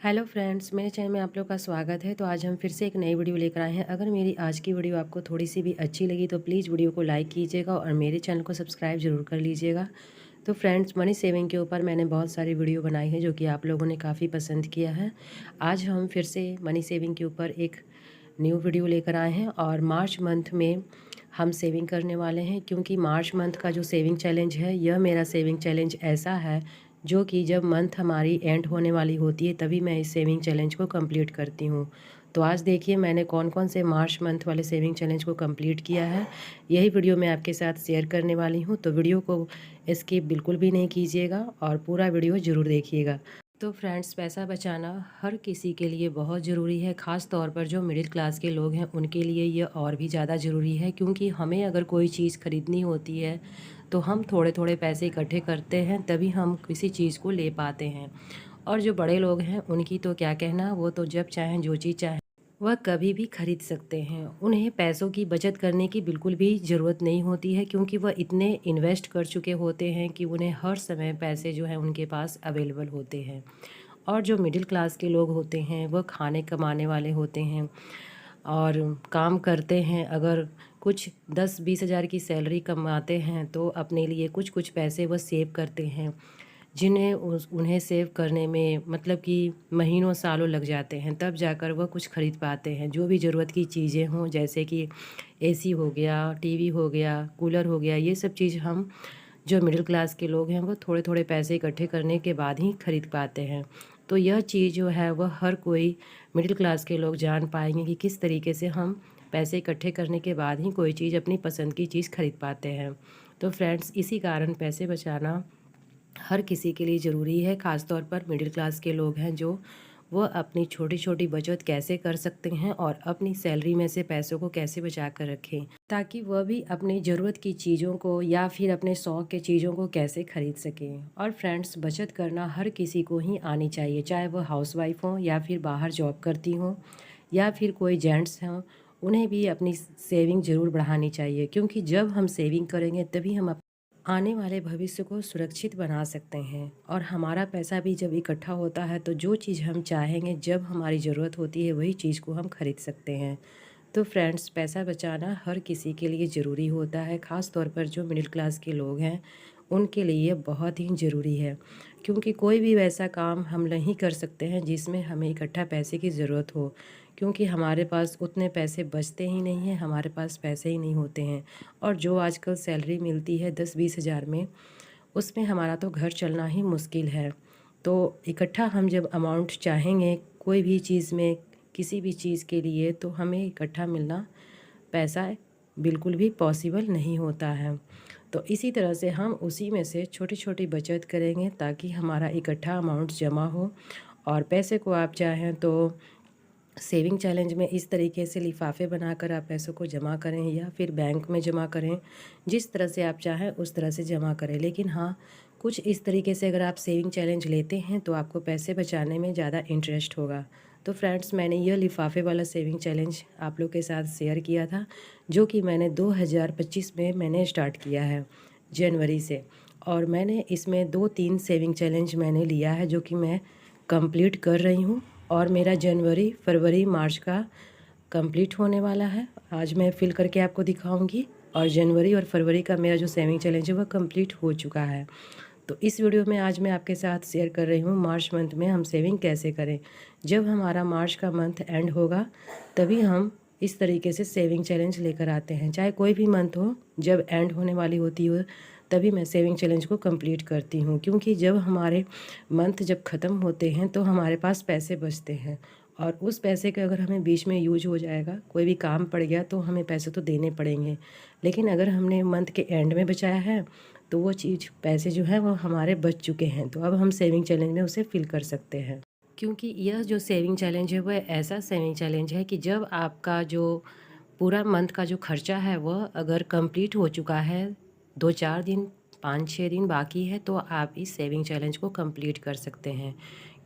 Hello friends, मेरे channel में आप लोग का स्वागत है। तो आज हम फिर से एक नई वीडियो लेकर आए हैं। अगर मेरी आज की वीडियो आपको थोड़ी सी भी अच्छी लगी तो प्लीज़ वीडियो को लाइक कीजिएगा और मेरे चैनल को सब्सक्राइब ज़रूर कर लीजिएगा। तो फ्रेंड्स, मनी सेविंग के ऊपर मैंने बहुत सारी वीडियो बनाई है जो कि आप लोगों ने काफ़ी पसंद किया है। आज हम फिर से मनी सेविंग के ऊपर एक न्यू वीडियो लेकर आए हैं और मार्च मंथ में हम सेविंग करने वाले हैं, क्योंकि मार्च मंथ का जो सेविंग चैलेंज है, यह मेरा सेविंग चैलेंज ऐसा है जो कि जब मंथ हमारी एंड होने वाली होती है तभी मैं इस सेविंग चैलेंज को कंप्लीट करती हूँ। तो आज देखिए मैंने कौन कौन से मार्च मंथ वाले सेविंग चैलेंज को कंप्लीट किया है, यही वीडियो मैं आपके साथ शेयर करने वाली हूँ। तो वीडियो को स्किप बिल्कुल भी नहीं कीजिएगा और पूरा वीडियो ज़रूर देखिएगा। तो फ्रेंड्स, पैसा बचाना हर किसी के लिए बहुत ज़रूरी है, ख़ास तौर पर जो मिडिल क्लास के लोग हैं उनके लिए ये और भी ज़्यादा ज़रूरी है, क्योंकि हमें अगर कोई चीज़ ख़रीदनी होती है तो हम थोड़े थोड़े पैसे इकट्ठे करते हैं तभी हम किसी चीज़ को ले पाते हैं। और जो बड़े लोग हैं उनकी तो क्या कहना, वो तो जब चाहें जो चीज़ चाहें वह कभी भी खरीद सकते हैं। उन्हें पैसों की बचत करने की बिल्कुल भी ज़रूरत नहीं होती है, क्योंकि वह इतने इन्वेस्ट कर चुके होते हैं कि उन्हें हर समय पैसे जो हैं उनके पास अवेलेबल होते हैं। और जो मिडिल क्लास के लोग होते हैं वह खाने कमाने वाले होते हैं और काम करते हैं। अगर कुछ 10-20 हज़ार की सैलरी कमाते हैं तो अपने लिए कुछ कुछ पैसे वह सेव करते हैं, जिन्हें उन्हें सेव करने में मतलब कि महीनों सालों लग जाते हैं, तब जाकर वह कुछ खरीद पाते हैं। जो भी ज़रूरत की चीज़ें हों, जैसे कि एसी हो गया, टीवी हो गया, कूलर हो गया, ये सब चीज़ हम जो मिडिल क्लास के लोग हैं वो थोड़े थोड़े पैसे इकट्ठे करने के बाद ही खरीद पाते हैं। तो यह चीज़ जो है वह हर कोई मिडिल क्लास के लोग जान पाएंगे कि किस तरीके से हम पैसे इकट्ठे करने के बाद ही कोई चीज़ अपनी पसंद की चीज़ खरीद पाते हैं। तो फ्रेंड्स, इसी कारण पैसे बचाना हर किसी के लिए ज़रूरी है, ख़ास तौर पर मिडिल क्लास के लोग हैं जो वो अपनी छोटी छोटी बचत कैसे कर सकते हैं और अपनी सैलरी में से पैसों को कैसे बचा कर रखें, ताकि वह भी अपनी ज़रूरत की चीज़ों को या फिर अपने शौक़ के चीज़ों को कैसे खरीद सकें। और फ्रेंड्स, बचत करना हर किसी को ही आनी चाहिए, चाहे वह हाउसवाइफ हो या फिर बाहर जॉब करती हों या फिर कोई जेंट्स हों, उन्हें भी अपनी सेविंग ज़रूर बढ़ानी चाहिए, क्योंकि जब हम सेविंग करेंगे तभी हम आने वाले भविष्य को सुरक्षित बना सकते हैं। और हमारा पैसा भी जब इकट्ठा होता है तो जो चीज़ हम चाहेंगे, जब हमारी ज़रूरत होती है, वही चीज़ को हम खरीद सकते हैं। तो फ्रेंड्स, पैसा बचाना हर किसी के लिए ज़रूरी होता है, ख़ास तौर पर जो मिडिल क्लास के लोग हैं उनके लिए ये बहुत ही ज़रूरी है, क्योंकि कोई भी वैसा काम हम नहीं कर सकते हैं जिसमें हमें इकट्ठा पैसे की ज़रूरत हो, क्योंकि हमारे पास उतने पैसे बचते ही नहीं हैं, हमारे पास पैसे ही नहीं होते हैं। और जो आजकल सैलरी मिलती है 10-20 हज़ार में, उसमें हमारा तो घर चलना ही मुश्किल है। तो इकट्ठा हम जब अमाउंट चाहेंगे कोई भी चीज़ में, किसी भी चीज़ के लिए, तो हमें इकट्ठा मिलना पैसा बिल्कुल भी पॉसिबल नहीं होता है। तो इसी तरह से हम उसी में से छोटी छोटी बचत करेंगे ताकि हमारा इकट्ठा अमाउंट जमा हो। और पैसे को आप चाहें तो सेविंग चैलेंज में इस तरीके से लिफाफे बनाकर आप पैसों को जमा करें या फिर बैंक में जमा करें, जिस तरह से आप चाहें उस तरह से जमा करें। लेकिन हाँ, कुछ इस तरीके से अगर आप सेविंग चैलेंज लेते हैं तो आपको पैसे बचाने में ज़्यादा इंटरेस्ट होगा। तो फ्रेंड्स, मैंने यह लिफाफे वाला सेविंग चैलेंज आप लोग के साथ शेयर किया था, जो कि मैंने 2025 में मैंने स्टार्ट किया है, जनवरी से। और मैंने इसमें 2-3 सेविंग चैलेंज मैंने लिया है जो कि मैं कंप्लीट कर रही हूँ। और मेरा जनवरी, फरवरी, मार्च का कंप्लीट होने वाला है। आज मैं फिल करके आपको दिखाऊंगी। और जनवरी और फरवरी का मेरा जो सेविंग चैलेंज है वह कंप्लीट हो चुका है। तो इस वीडियो में आज मैं आपके साथ शेयर कर रही हूँ मार्च मंथ में हम सेविंग कैसे करें। जब हमारा मार्च का मंथ एंड होगा तभी हम इस तरीके से सेविंग चैलेंज लेकर आते हैं। चाहे कोई भी मंथ हो, जब एंड होने वाली होती हो तभी मैं सेविंग चैलेंज को कंप्लीट करती हूँ, क्योंकि जब हमारे मंथ जब ख़त्म होते हैं तो हमारे पास पैसे बचते हैं। और उस पैसे का अगर हमें बीच में यूज हो जाएगा, कोई भी काम पड़ गया, तो हमें पैसे तो देने पड़ेंगे। लेकिन अगर हमने मंथ के एंड में बचाया है तो वो चीज़, पैसे जो हैं वो हमारे बच चुके हैं, तो अब हम सेविंग चैलेंज में उसे फिल कर सकते हैं। क्योंकि यह जो सेविंग चैलेंज है वह ऐसा सेविंग चैलेंज है कि जब आपका जो पूरा मंथ का जो खर्चा है वह अगर कंप्लीट हो चुका है, 2-4 दिन, 5-6 दिन बाकी है, तो आप इस सेविंग चैलेंज को कंप्लीट कर सकते हैं।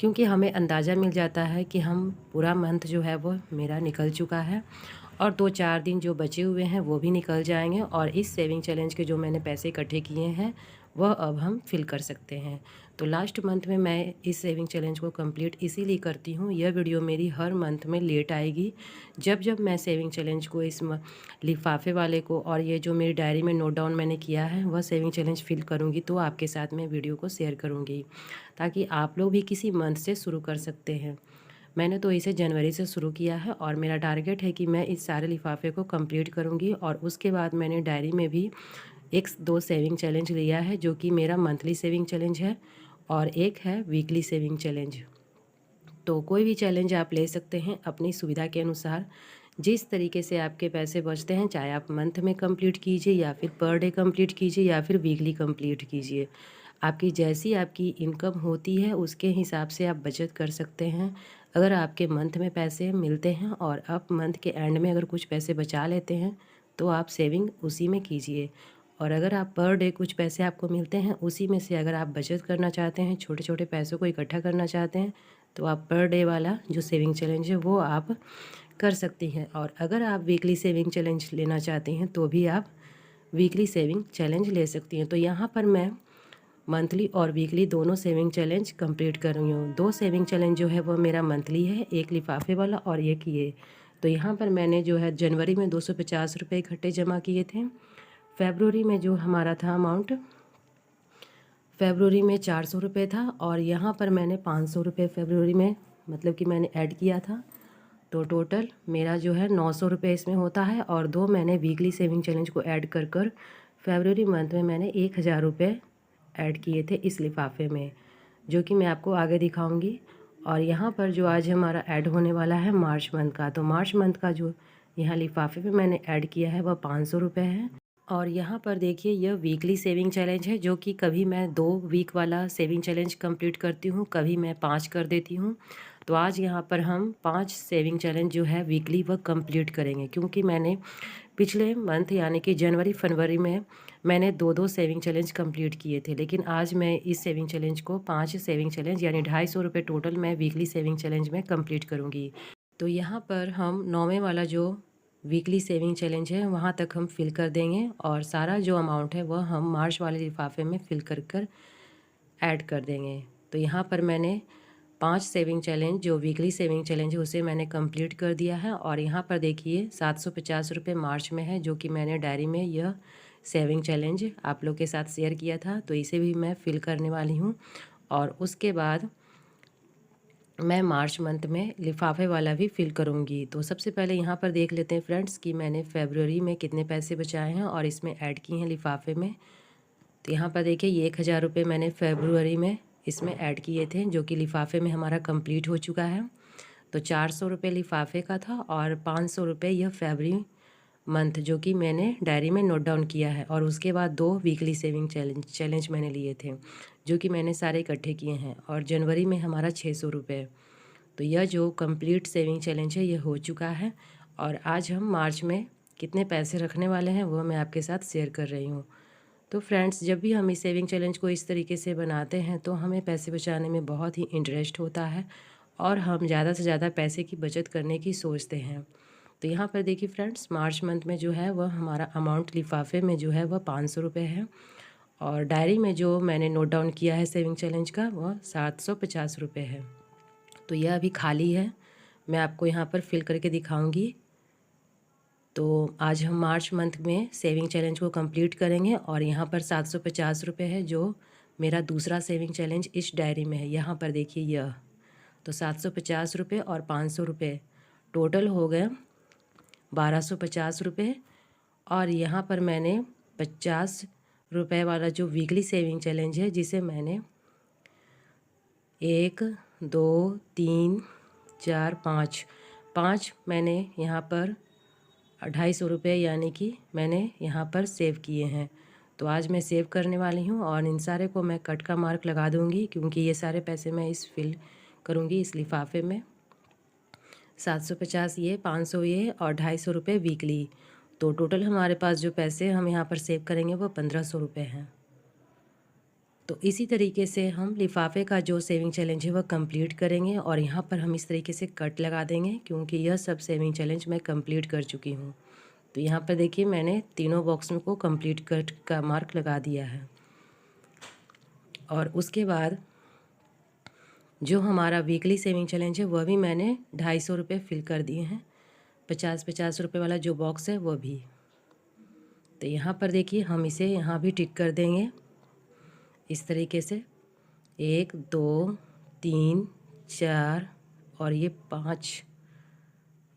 क्योंकि हमें अंदाज़ा मिल जाता है कि हम पूरा मंथ जो है वो मेरा निकल चुका है और 2-4 दिन जो बचे हुए हैं वो भी निकल जाएंगे। और इस सेविंग चैलेंज के जो मैंने पैसे इकट्ठे किए हैं वह अब हम फिल कर सकते हैं। तो लास्ट मंथ में मैं इस सेविंग चैलेंज को कंप्लीट इसीलिए करती हूँ। यह वीडियो मेरी हर मंथ में लेट आएगी। जब जब मैं सेविंग चैलेंज को इस लिफाफे वाले को और ये जो मेरी डायरी में नोट डाउन मैंने किया है वह सेविंग चैलेंज फिल करूँगी तो आपके साथ मैं वीडियो को शेयर करूँगी, ताकि आप लोग भी किसी मंथ से शुरू कर सकते हैं। मैंने तो इसे जनवरी से शुरू किया है और मेरा टारगेट है कि मैं इस सारे लिफाफे को कंप्लीट करूँगी। और उसके बाद मैंने डायरी में भी एक दो सेविंग चैलेंज लिया है, जो कि मेरा मंथली सेविंग चैलेंज है और एक है वीकली सेविंग चैलेंज। तो कोई भी चैलेंज आप ले सकते हैं अपनी सुविधा के अनुसार। जिस तरीके से आपके पैसे बचते हैं, चाहे आप मंथ में कंप्लीट कीजिए या फिर पर डे कंप्लीट कीजिए या फिर वीकली कंप्लीट कीजिए, आपकी जैसी आपकी इनकम होती है उसके हिसाब से आप बचत कर सकते हैं। अगर आपके मंथ में पैसे मिलते हैं और आप मंथ के एंड में अगर कुछ पैसे बचा लेते हैं तो आप सेविंग उसी में कीजिए। और अगर आप पर डे कुछ पैसे आपको मिलते हैं उसी में से अगर आप बचत करना चाहते हैं, छोटे छोटे पैसों को इकट्ठा करना चाहते हैं, तो आप पर डे वाला जो सेविंग चैलेंज है वो आप कर सकती हैं। और अगर आप वीकली सेविंग चैलेंज लेना चाहती हैं तो भी आप वीकली सेविंग चैलेंज ले सकती हैं। तो यहाँ पर मैं मंथली और वीकली दोनों सेविंग चैलेंज कंप्लीट कर रही हूँ। दो सेविंग चैलेंज जो है वो मेरा मंथली है, एक लिफाफे वाला और एक ये। तो यहाँ पर मैंने जो है जनवरी में 250 रुपये इकट्ठे जमा किए थे। फेब्रुअरी में जो हमारा था अमाउंट, फेब्रुअरी में 400 रुपये था और यहाँ पर मैंने 500 रुपये फेब्रुअरी में मतलब कि मैंने ऐड किया था। तो टोटल मेरा जो है 900 रुपये इसमें होता है। और दो मैंने वीकली सेविंग चैलेंज को ऐड कर फेब्रुअरी मंथ में मैंने 1000 रुपये ऐड किए थे इस लिफाफे में, जो कि मैं आपको आगे दिखाऊंगी। और यहाँ पर जो आज हमारा ऐड होने वाला है मार्च मंथ का, तो मार्च मंथ का जो यहाँ लिफाफे में मैंने ऐड किया है वह 500 रुपये है। और यहाँ पर देखिए यह वीकली सेविंग चैलेंज है, जो कि कभी मैं 2 वीक वाला सेविंग चैलेंज कंप्लीट करती हूँ, कभी मैं 5 कर देती हूँ। तो आज यहाँ पर हम 5 सेविंग चैलेंज जो है वीकली वह कंप्लीट करेंगे, क्योंकि मैंने पिछले मंथ यानी कि जनवरी फरवरी में मैंने 2-2 सेविंग चैलेंज कंप्लीट किए थे। लेकिन आज मैं इस सेविंग चैलेंज को 5 सेविंग चैलेंज यानी 250 रुपये टोटल मैं वीकली सेविंग चैलेंज में कंप्लीट करूँगी। तो यहाँ पर हम 9वें वाला जो वीकली सेविंग चैलेंज है वहाँ तक हम फिल कर देंगे और सारा जो अमाउंट है वह हम मार्च वाले लिफाफे में फिल कर ऐड कर देंगे। तो यहाँ पर मैंने 5 सेविंग चैलेंज जो वीकली सेविंग चैलेंज है उसे मैंने कंप्लीट कर दिया है। और यहाँ पर देखिए 750 रुपये मार्च में है, जो कि मैंने डायरी में यह सेविंग चैलेंज आप लोग के साथ शेयर किया था, तो इसे भी मैं फिल करने वाली हूँ। और उसके बाद मैं मार्च मंथ में लिफाफे वाला भी फिल करूँगी। तो सबसे पहले यहाँ पर देख लेते हैं फ्रेंड्स कि मैंने फेब्रुअरी में कितने पैसे बचाए हैं और इसमें ऐड किए हैं लिफाफे में। तो यहाँ पर देखिए ये 1000 रुपये मैंने फेब्रुअरी में इसमें ऐड किए थे, जो कि लिफाफे में हमारा कंप्लीट हो चुका है। तो 400 रुपये लिफाफे का था और 500 रुपये यह फरवरी मंथ, जो कि मैंने डायरी में नोट डाउन किया है। और उसके बाद 2 वीकली सेविंग चैलेंज मैंने लिए थे, जो कि मैंने सारे इकट्ठे किए हैं। और जनवरी में हमारा 600 रुपये। तो यह जो कंप्लीट सेविंग चैलेंज है यह हो चुका है। और आज हम मार्च में कितने पैसे रखने वाले हैं वो मैं आपके साथ शेयर कर रही हूँ। तो फ्रेंड्स, जब भी हम इस सेविंग चैलेंज को इस तरीके से बनाते हैं तो हमें पैसे बचाने में बहुत ही इंटरेस्ट होता है और हम ज़्यादा से ज़्यादा पैसे की बचत करने की सोचते हैं। तो यहाँ पर देखिए फ्रेंड्स, मार्च मंथ में जो है वह हमारा अमाउंट लिफाफे में जो है वह 500 रुपये है और डायरी में जो मैंने नोट डाउन किया है सेविंग चैलेंज का वह 750 रुपये है। तो यह अभी खाली है, मैं आपको यहाँ पर फिल करके दिखाऊंगी। तो आज हम मार्च मंथ में सेविंग चैलेंज को कंप्लीट करेंगे और यहाँ पर 750 रुपये है, जो मेरा दूसरा सेविंग चैलेंज इस डायरी में है। यहाँ पर देखिए यह, तो 750 रुपये और 500 रुपये टोटल हो गए 1250 रुपये। और यहाँ पर मैंने 50 रुपये वाला जो वीकली सेविंग चैलेंज है, जिसे मैंने 1 2 3 4 5 मैंने यहाँ पर 250 रुपये यानी कि मैंने यहाँ पर सेव किए हैं। तो आज मैं सेव करने वाली हूँ और इन सारे को मैं कट का मार्क लगा दूँगी, क्योंकि ये सारे पैसे मैं इस फिल करूँगी इस लिफाफे में। 750 ये, 500 ये और 250 रुपये वीकली। तो टोटल हमारे पास जो पैसे हम यहाँ पर सेव करेंगे वो 1500 रुपये हैं। तो इसी तरीके से हम लिफाफे का जो सेविंग चैलेंज है वह कंप्लीट करेंगे और यहाँ पर हम इस तरीके से कट लगा देंगे, क्योंकि यह सब सेविंग चैलेंज मैं कंप्लीट कर चुकी हूँ। तो यहाँ पर देखिए मैंने तीनों बॉक्स में को कंप्लीट कट का मार्क लगा दिया है। और उसके बाद जो हमारा वीकली सेविंग चैलेंज है वह भी मैंने 250 रुपये फिल कर दिए हैं। 50-50 रुपये वाला जो बॉक्स है वो भी। तो यहाँ पर देखिए हम इसे यहाँ भी टिक कर देंगे इस तरीके से 1 2 3 4 और ये 5।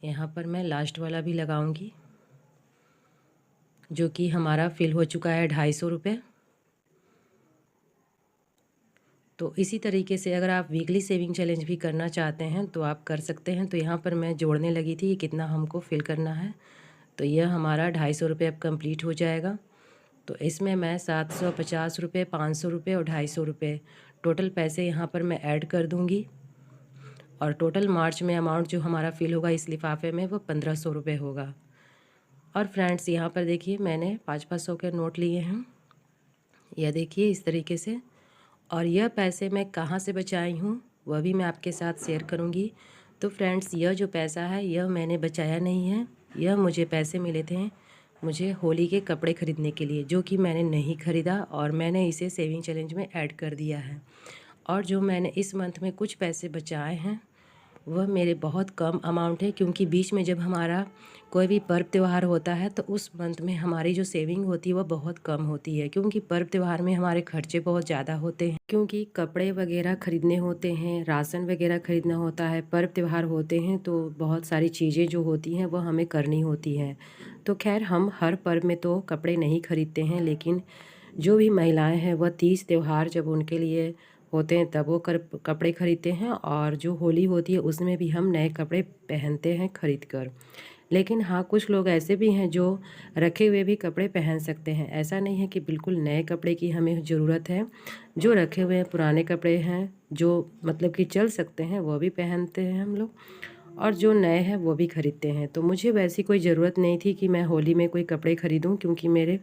यहाँ पर मैं लास्ट वाला भी लगाऊंगी जो कि हमारा फिल हो चुका है 250 रुपये। तो इसी तरीके से अगर आप वीकली सेविंग चैलेंज भी करना चाहते हैं तो आप कर सकते हैं। तो यहाँ पर मैं जोड़ने लगी थी कि कितना हमको फिल करना है। तो यह हमारा 250 रुपये अब कंप्लीट हो जाएगा। तो इसमें मैं 750 रुपये, 500 रुपये और 250 रुपये टोटल पैसे यहाँ पर मैं ऐड कर दूँगी। और टोटल मार्च में अमाउंट जो हमारा फिल होगा इस लिफाफे में वो 1500 रुपये होगा। और फ्रेंड्स यहाँ पर देखिए मैंने 500 के नोट लिए हैं, यह देखिए इस तरीके से। और यह पैसे मैं कहाँ से बचाई हूँ वह भी मैं आपके साथ शेयर करूँगी। तो फ्रेंड्स यह जो पैसा है यह मैंने बचाया नहीं है, यह मुझे पैसे मिले थे मुझे होली के कपड़े ख़रीदने के लिए, जो कि मैंने नहीं ख़रीदा और मैंने इसे सेविंग चैलेंज में ऐड कर दिया है। और जो मैंने इस मंथ में कुछ पैसे बचाए हैं वह मेरे बहुत कम अमाउंट है, क्योंकि बीच में जब हमारा कोई भी पर्व त्यौहार होता है तो उस मंथ में हमारी जो सेविंग होती है वह बहुत कम होती है, क्योंकि पर्व त्यौहार में हमारे खर्चे बहुत ज़्यादा होते हैं, क्योंकि कपड़े वगैरह ख़रीदने होते हैं, राशन वगैरह ख़रीदना होता है, पर्व त्यौहार होते हैं तो बहुत सारी चीज़ें जो होती हैं वह हमें करनी होती हैं। तो खैर हम हर पर्व में तो कपड़े नहीं खरीदते हैं, लेकिन जो भी महिलाएँ हैं वह तीज त्यौहार जब उनके लिए होते हैं तब वो कपड़े ख़रीदते हैं, और जो होली होती है उसमें भी हम नए कपड़े पहनते हैं ख़रीद कर। लेकिन हाँ, कुछ लोग ऐसे भी हैं जो रखे हुए भी कपड़े पहन सकते हैं। ऐसा नहीं है कि बिल्कुल नए कपड़े की हमें ज़रूरत है, जो रखे हुए हैं पुराने कपड़े हैं जो मतलब कि चल सकते हैं वो भी पहनते हैं हम लोग, और जो नए हैं वो भी ख़रीदते हैं। तो मुझे वैसी कोई ज़रूरत नहीं थी कि मैं होली में कोई कपड़े ख़रीदूं, क्योंकि मेरे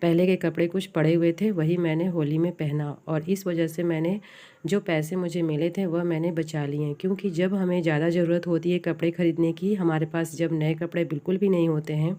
पहले के कपड़े कुछ पड़े हुए थे वही मैंने होली में पहना, और इस वजह से मैंने जो पैसे मुझे मिले थे वह मैंने बचा लिए। क्योंकि जब हमें ज़्यादा ज़रूरत होती है कपड़े ख़रीदने की, हमारे पास जब नए कपड़े बिल्कुल भी नहीं होते हैं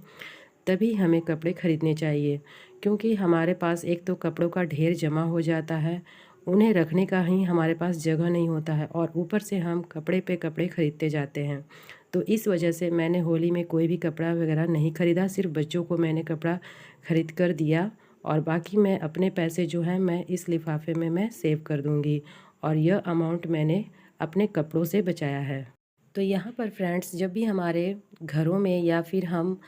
तभी हमें कपड़े ख़रीदने चाहिए, क्योंकि हमारे पास एक तो कपड़ों का ढेर जमा हो जाता है, उन्हें रखने का ही हमारे पास जगह नहीं होता है, और ऊपर से हम कपड़े पे कपड़े ख़रीदते जाते हैं। तो इस वजह से मैंने होली में कोई भी कपड़ा वगैरह नहीं ख़रीदा, सिर्फ बच्चों को मैंने कपड़ा ख़रीद कर दिया, और बाकी मैं अपने पैसे जो हैं मैं इस लिफाफे में मैं सेव कर दूँगी, और यह अमाउंट मैंने अपने कपड़ों से बचाया है। तो यहाँ पर फ्रेंड्स जब भी हमारे घरों में या फिर हम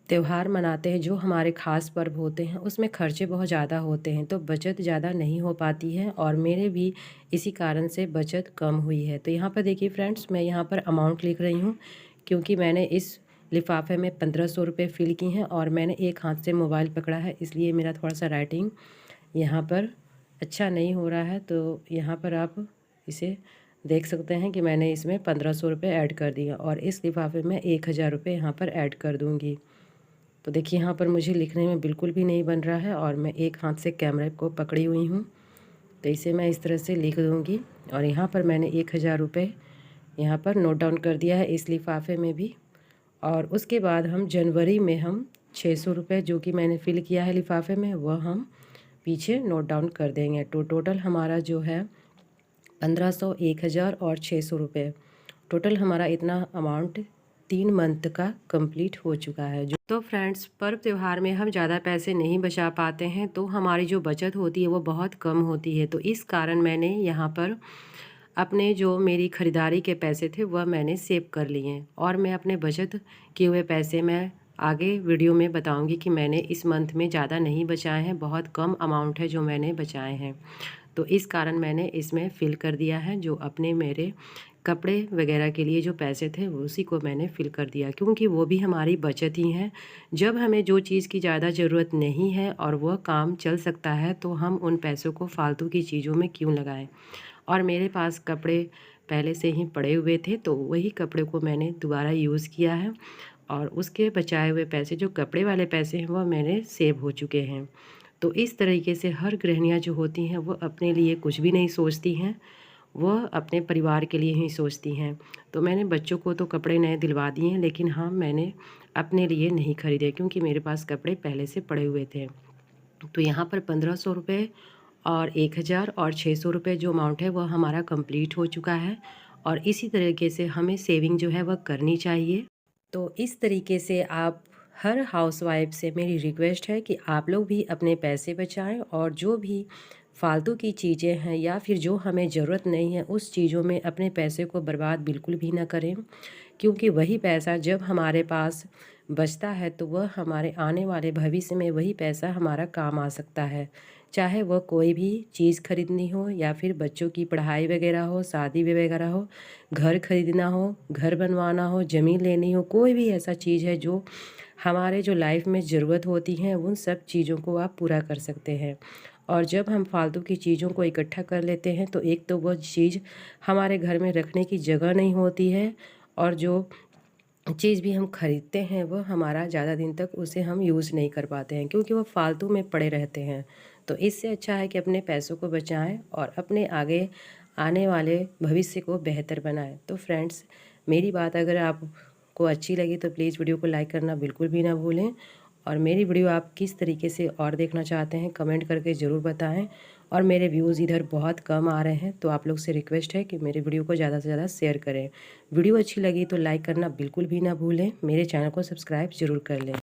त्योहार मनाते हैं, जो हमारे ख़ास पर्व होते हैं उसमें खर्चे बहुत ज़्यादा होते हैं, तो बचत ज़्यादा नहीं हो पाती है, और मेरे भी इसी कारण से बचत कम हुई है। तो यहाँ पर देखिए फ्रेंड्स मैं यहाँ पर अमाउंट लिख रही हूँ, क्योंकि मैंने इस लिफाफे में 1500 रुपये फ़िल की हैं, और मैंने एक हाथ से मोबाइल पकड़ा है इसलिए मेरा थोड़ा सा राइटिंग यहाँ पर अच्छा नहीं हो रहा है। तो यहाँ पर आप इसे देख सकते हैं कि मैंने इसमें 1500 रुपये ऐड कर दिया, और इस लिफाफे में 1000 रुपये यहाँ पर ऐड कर दूँगी। तो देखिए यहाँ पर मुझे लिखने में बिल्कुल भी नहीं बन रहा है, और मैं एक हाथ से कैमरे को पकड़ी हुई हूँ, तो इसे मैं इस तरह से लिख दूँगी। और यहाँ पर मैंने 1000 रुपये यहाँ पर नोट डाउन कर दिया है इस लिफाफे में भी। और उसके बाद हम जनवरी में हम 600 रुपये जो कि मैंने फ़िल किया है लिफाफे में वह हम पीछे नोट डाउन कर देंगे। तो टोटल हमारा जो है 1500, 1000 और 600 रुपये, टोटल हमारा इतना अमाउंट 3 मंथ का कंप्लीट हो चुका है। जो तो फ्रेंड्स पर्व त्यौहार में हम ज़्यादा पैसे नहीं बचा पाते हैं, तो हमारी जो बचत होती है वो बहुत कम होती है। तो इस कारण मैंने यहाँ पर अपने जो मेरी ख़रीदारी के पैसे थे वह मैंने सेव कर लिए, और मैं अपने बचत किए हुए पैसे मैं आगे वीडियो में बताऊंगी कि मैंने इस मंथ में ज़्यादा नहीं बचाए हैं, बहुत कम अमाउंट है जो मैंने बचाए हैं। तो इस कारण मैंने इसमें फ़िल कर दिया है, जो अपने मेरे कपड़े वगैरह के लिए जो पैसे थे उसी को मैंने फ़िल कर दिया, क्योंकि वो भी हमारी बचत ही है। जब हमें जो चीज़ की ज़्यादा ज़रूरत नहीं है और वह काम चल सकता है तो हम उन पैसों को फालतू की चीज़ों में क्यों लगाएं। और मेरे पास कपड़े पहले से ही पड़े हुए थे, तो वही कपड़े को मैंने दोबारा यूज़ किया है, और उसके बचाए हुए पैसे जो कपड़े वाले पैसे हैं वह मेरे सेव हो चुके हैं। तो इस तरीके से हर गृहिणियाँ जो होती हैं वो अपने लिए कुछ भी नहीं सोचती हैं, वह अपने परिवार के लिए ही सोचती हैं। तो मैंने बच्चों को तो कपड़े नए दिलवा दिए हैं, लेकिन हाँ मैंने अपने लिए नहीं ख़रीदे, क्योंकि मेरे पास कपड़े पहले से पड़े हुए थे। तो यहाँ पर 1500 रुपये और 1000 और 600 रुपये जो अमाउंट है वह हमारा कंप्लीट हो चुका है। और इसी तरीके से हमें सेविंग जो है वह करनी चाहिए। तो इस तरीके से आप हर हाउसवाइफ से मेरी रिक्वेस्ट है कि आप लोग भी अपने पैसे बचाएं और जो भी फालतू की चीज़ें हैं या फिर जो हमें ज़रूरत नहीं है उस चीज़ों में अपने पैसे को बर्बाद बिल्कुल भी ना करें, क्योंकि वही पैसा जब हमारे पास बचता है तो वह हमारे आने वाले भविष्य में वही पैसा हमारा काम आ सकता है। चाहे वह कोई भी चीज़ खरीदनी हो या फिर बच्चों की पढ़ाई वगैरह हो, शादी वगैरह हो, घर खरीदना हो, घर बनवाना हो, ज़मीन लेनी हो, कोई भी ऐसा चीज़ है जो हमारे जो लाइफ में ज़रूरत होती हैं उन सब चीज़ों को आप पूरा कर सकते हैं। और जब हम फालतू की चीज़ों को इकट्ठा कर लेते हैं तो एक तो वह चीज़ हमारे घर में रखने की जगह नहीं होती है, और जो चीज़ भी हम खरीदते हैं वह हमारा ज़्यादा दिन तक उसे हम यूज़ नहीं कर पाते हैं, क्योंकि वो फालतू में पड़े रहते हैं। तो इससे अच्छा है कि अपने पैसों को बचाएं और अपने आगे आने वाले भविष्य को बेहतर बनाएं। तो फ्रेंड्स, मेरी बात अगर आपको अच्छी लगी तो प्लीज़ वीडियो को लाइक करना बिल्कुल भी ना भूलें। और मेरी वीडियो आप किस तरीके से और देखना चाहते हैं कमेंट करके ज़रूर बताएं। और मेरे व्यूज़ इधर बहुत कम आ रहे हैं तो आप लोग से रिक्वेस्ट है कि मेरे वीडियो को ज़्यादा से ज़्यादा शेयर करें। वीडियो अच्छी लगी तो लाइक करना बिल्कुल भी ना भूलें। मेरे चैनल को सब्सक्राइब ज़रूर कर लें।